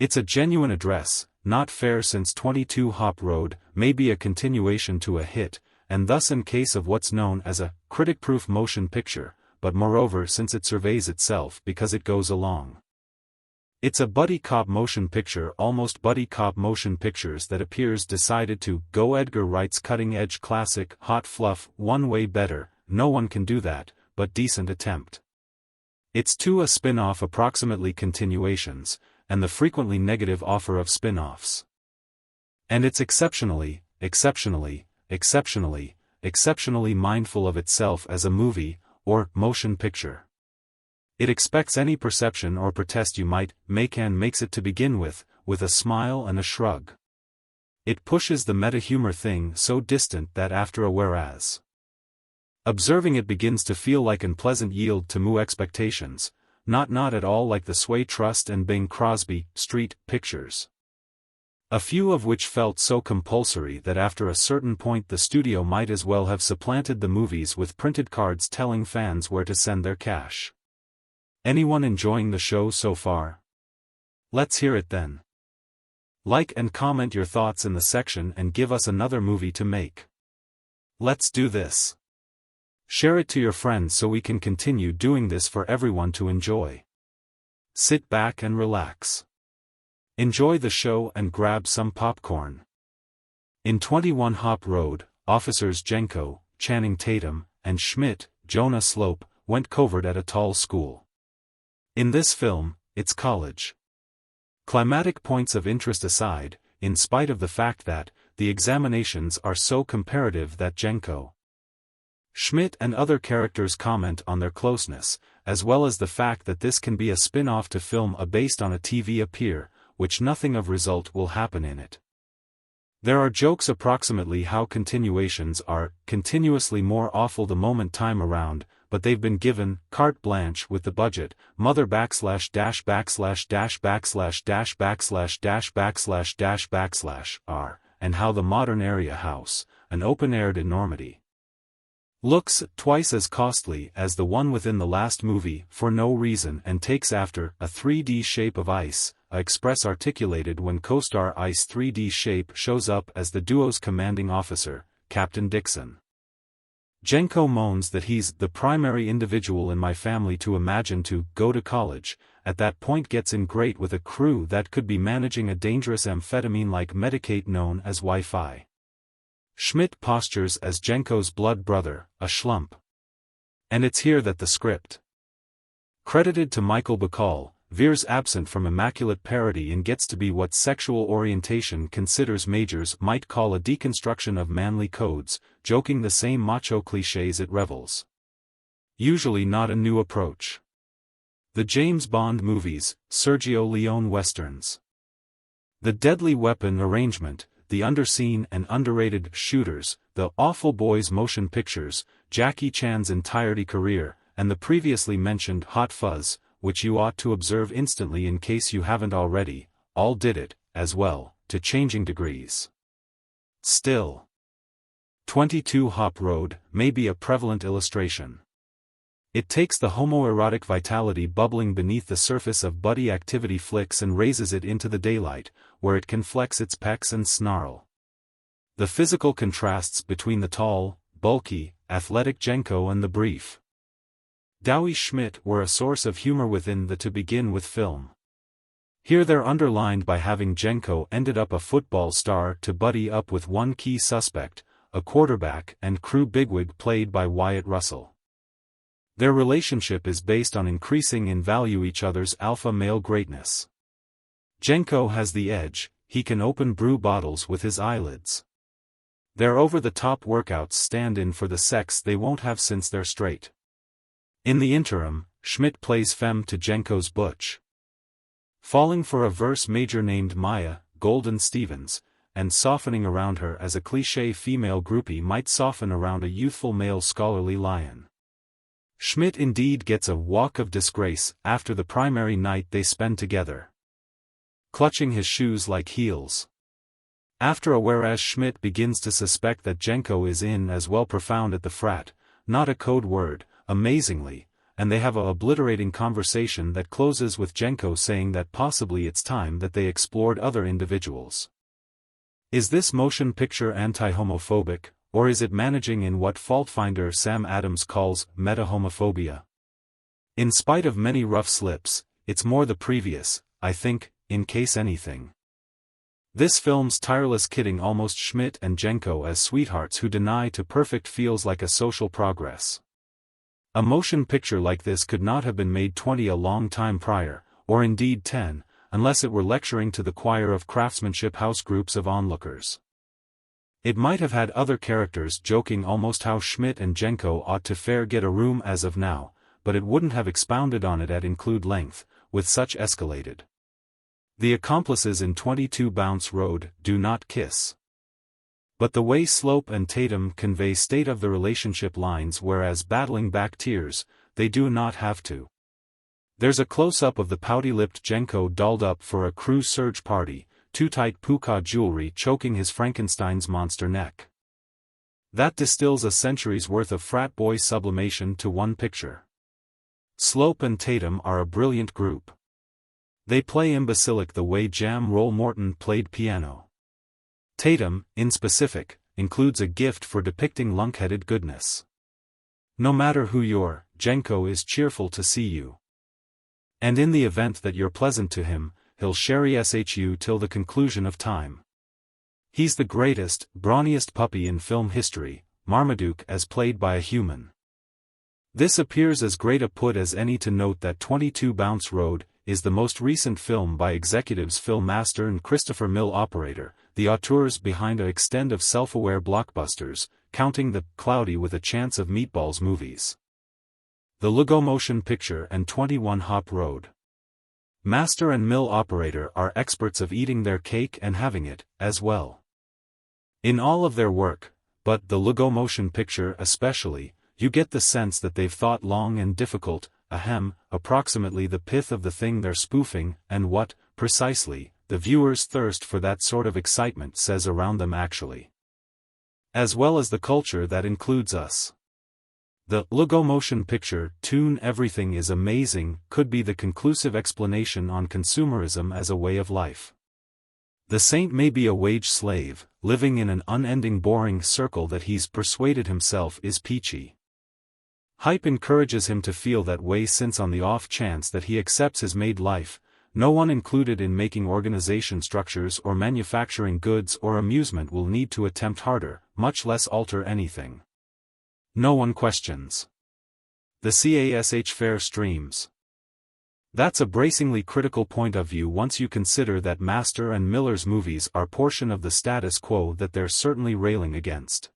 It's a genuine address, not fair since 22 Hop Road may be a continuation to a hit, and thus in case of what's known as a critic-proof motion picture, but moreover since it surveys itself because it goes along. It's a buddy cop motion picture, almost buddy cop motion pictures that appears decided to go Edgar Wright's cutting-edge classic hot fluff one way better, no one can do that, but decent attempt. It's to a spin-off approximately continuations, and the frequently negative offer of spin-offs. And it's exceptionally mindful of itself as a movie, or motion picture. It expects any perception or protest you might make and makes it to begin with a smile and a shrug. It pushes the meta-humor thing so distant that after a whereas observing it begins to feel like an pleasant yield to moo expectations, not at all like the Sway Trust and Bing Crosby Street pictures. A few of which felt so compulsory that after a certain point the studio might as well have supplanted the movies with printed cards telling fans where to send their cash. Anyone enjoying the show so far? Let's hear it then. Like and comment your thoughts in the section and give us another movie to make. Let's do this. Share it to your friends so we can continue doing this for everyone to enjoy. Sit back and relax. Enjoy the show and grab some popcorn. In 21 Hop Road, officers Jenko, Channing Tatum, and Schmidt, Jonah Slope, went covert at a tall school. In this film, it's college. Climatic points of interest aside, in spite of the fact that the examinations are so comparative that Jenko, Schmidt and other characters comment on their closeness, as well as the fact that this can be a spin-off to film based on a TV appear, which nothing of result will happen in it. There are jokes approximately how continuations are continuously more awful the moment time around, but they've been given carte blanche with the budget, mother //r, and how the modern area house, an open-aired enormity, looks twice as costly as the one within the last movie for no reason and takes after a 3D shape of ice, a express articulated when co-star Ice 3D shape shows up as the duo's commanding officer, Captain Dixon. Jenko moans that he's the primary individual in my family to imagine to go to college, at that point gets in great with a crew that could be managing a dangerous amphetamine-like medicate known as Wi-Fi. Schmidt postures as Jenko's blood brother, a schlump. And it's here that the script, credited to Michael Bacall, veers absent from immaculate parody and gets to be what sexual orientation considers majors might call a deconstruction of manly codes, joking the same macho clichés it revels. Usually not a new approach. The James Bond movies, Sergio Leone westerns. The Deadly Weapon arrangement, the underseen and underrated Shooters, the Awful Boys motion pictures, Jackie Chan's entirety career, and the previously mentioned Hot Fuzz, which you ought to observe instantly in case you haven't already, all did it, as well, to changing degrees. Still, 22 Hop Road may be a prevalent illustration. It takes the homoerotic vitality bubbling beneath the surface of buddy activity flicks and raises it into the daylight, where it can flex its pecs and snarl. The physical contrasts between the tall, bulky, athletic Jenko and the brief, doughy Schmidt were a source of humor within the To Begin With film. Here they're underlined by having Jenko ended up a football star to buddy up with one key suspect, a quarterback and crew bigwig played by Wyatt Russell. Their relationship is based on increasing in value each other's alpha male greatness. Jenko has the edge, he can open brew bottles with his eyelids. Their over-the-top workouts stand in for the sex they won't have since they're straight. In the interim, Schmidt plays femme to Jenko's butch, falling for a verse major named Maya, Golden Stevens, and softening around her as a cliché female groupie might soften around a youthful male scholarly lion. Schmidt indeed gets a walk of disgrace after the primary night they spend together, clutching his shoes like heels. After a whereas Schmidt begins to suspect that Jenko is in as well profound at the frat, not a code word, amazingly, and they have a obliterating conversation that closes with Jenko saying that possibly it's time that they explored other individuals. Is this motion picture anti-homophobic, or is it managing in what fault-finder Sam Adams calls meta-homophobia? In spite of many rough slips, it's more the previous, I think, in case anything. This film's tireless kidding almost Schmidt and Jenko as sweethearts who deny to perfect feels like a social progress. A motion picture like this could not have been made 20 a long time prior, or indeed 10, unless it were lecturing to the choir of craftsmanship house groups of onlookers. It might have had other characters joking almost how Schmidt and Jenko ought to fare get a room as of now, but it wouldn't have expounded on it at include length, with such escalated. The accomplices in 22 Bounce Road do not kiss. But the way Slope and Tatum convey state of the relationship lines whereas battling back tears, they do not have to. There's a close-up of the pouty-lipped Jenko dolled up for a crew surge party, too tight puka jewelry choking his Frankenstein's monster neck. That distills a century's worth of frat boy sublimation to one picture. Slope and Tatum are a brilliant group. They play imbecilic the way Jam Roll Morton played piano. Tatum, in specific, includes a gift for depicting lunkheaded goodness. No matter who you're, Jenko is cheerful to see you. And in the event that you're pleasant to him, he'll sherry SHU till the conclusion of time. He's the greatest, brawniest puppy in film history, Marmaduke as played by a human. This appears as great a put as any to note that 22 Bounce Road is the most recent film by executives Phil Master and Christopher Mill Operator, the auteurs behind a extend of self-aware blockbusters, counting the Cloudy with a Chance of Meatballs movies, The Lugo Motion Picture and 21 Hop Road. Master and Mill Operator are experts of eating their cake and having it, as well. In all of their work, but The Lugo Motion Picture especially, you get the sense that they've thought long and difficult, approximately the pith of the thing they're spoofing, and what, precisely, the viewer's thirst for that sort of excitement says around them actually. As well as the culture that includes us. The Lugo Motion Picture tune Everything is Amazing could be the conclusive explanation on consumerism as a way of life. The saint may be a wage slave, living in an unending boring circle that he's persuaded himself is peachy. Hype encourages him to feel that way since on the off chance that he accepts his made life, no one included in making organization structures or manufacturing goods or amusement will need to attempt harder, much less alter anything. No one questions. The CASH fair streams. That's a bracingly critical point of view once you consider that Master and Miller's movies are portion of the status quo that they're certainly railing against.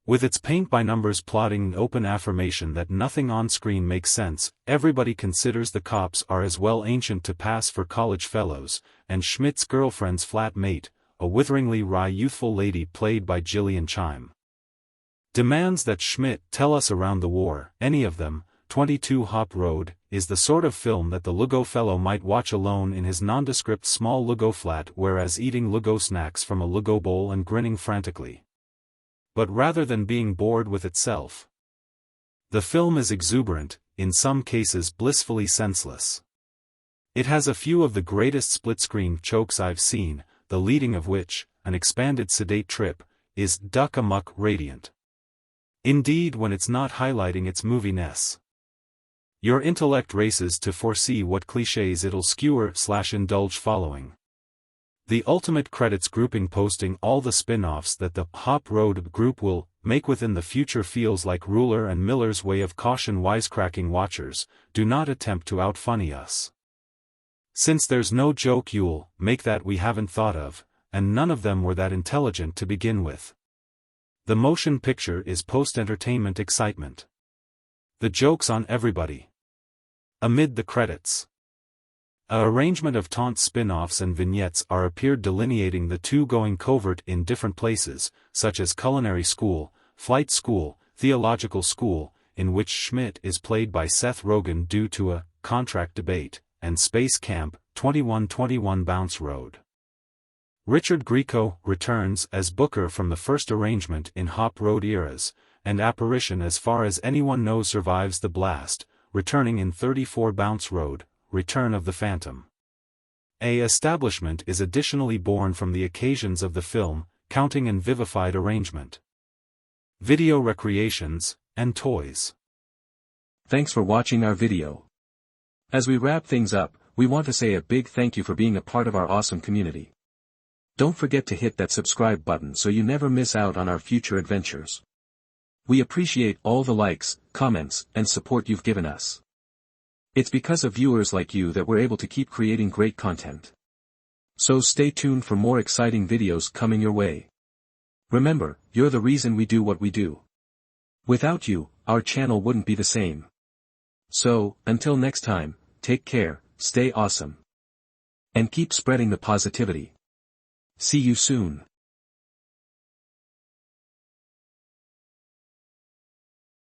With its paint-by-numbers plotting and open affirmation that nothing on screen makes sense, everybody considers the cops are as well ancient to pass for college fellows, and Schmidt's girlfriend's flat mate, a witheringly wry youthful lady played by Gillian Chime, demands that Schmidt tell us around the war, any of them. 22 Hop Road is the sort of film that the Lugo fellow might watch alone in his nondescript small Lugo flat whereas eating Lugo snacks from a Lugo bowl and grinning frantically. But rather than being bored with itself, the film is exuberant, in some cases blissfully senseless. It has a few of the greatest split-screen chokes I've seen, the leading of which, an expanded sedate trip, is duck-amuck radiant. Indeed, when it's not highlighting its moviness, your intellect races to foresee what clichés it'll skewer/indulge following. The ultimate credits grouping posting all the spin-offs that the Hop Road group will make within the future feels like Ruler and Miller's way of caution wisecracking watchers, do not attempt to out-funny us. Since there's no joke you'll make that we haven't thought of, and none of them were that intelligent to begin with. The motion picture is post-entertainment excitement. The joke's on everybody. Amid the credits, a arrangement of taunt spin-offs and vignettes are appeared delineating the two going covert in different places, such as culinary school, flight school, theological school, in which Schmidt is played by Seth Rogen due to a contract debate, and space camp, 2121 Bounce Road. Richard Grieco returns as Booker from the first arrangement in Hop Road eras, and apparition as far as anyone knows survives the blast, returning in 34 Bounce Road, Return of the Phantom. A establishment is additionally born from the occasions of the film, counting and vivified arrangement. Video recreations, and toys. Thanks for watching our video. As we wrap things up, we want to say a big thank you for being a part of our awesome community. Don't forget to hit that subscribe button so you never miss out on our future adventures. We appreciate all the likes, comments, and support you've given us. It's because of viewers like you that we're able to keep creating great content. So stay tuned for more exciting videos coming your way. Remember, you're the reason we do what we do. Without you, our channel wouldn't be the same. So, until next time, take care, stay awesome. And keep spreading the positivity. See you soon.